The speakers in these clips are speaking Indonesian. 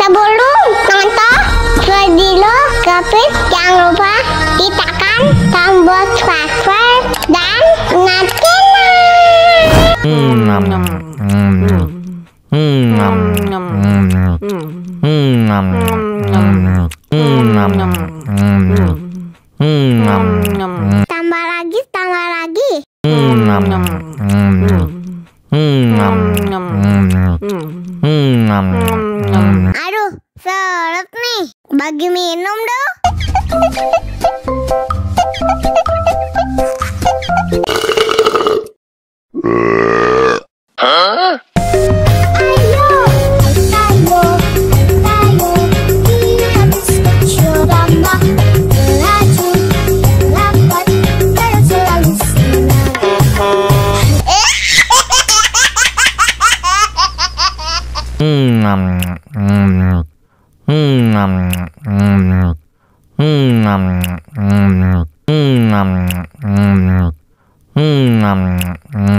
Sebelum nonton video Gapit, jangan lupa tekan tombol subscribe dan nyalakan. Tambah lagi. Aduh, seret nih. Bagi minum dong.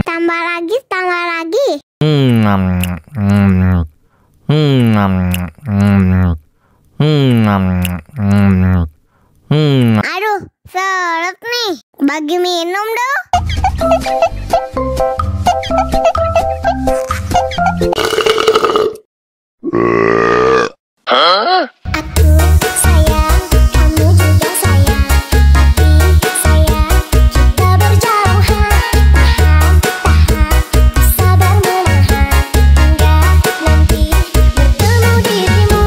Tambah lagi. Aduh, seret nih. Bagi minum dong. Aku sayang, kamu juga sayang, tapi sayang kita berjauhan. Tahan, sabar menahan hingga nanti bertemu dirimu.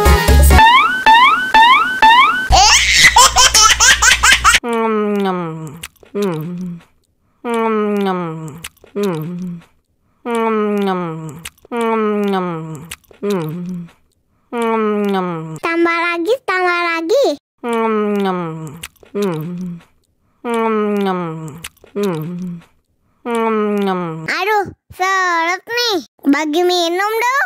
Tambah lagi. Aduh, seret nih. Bagi minum dong.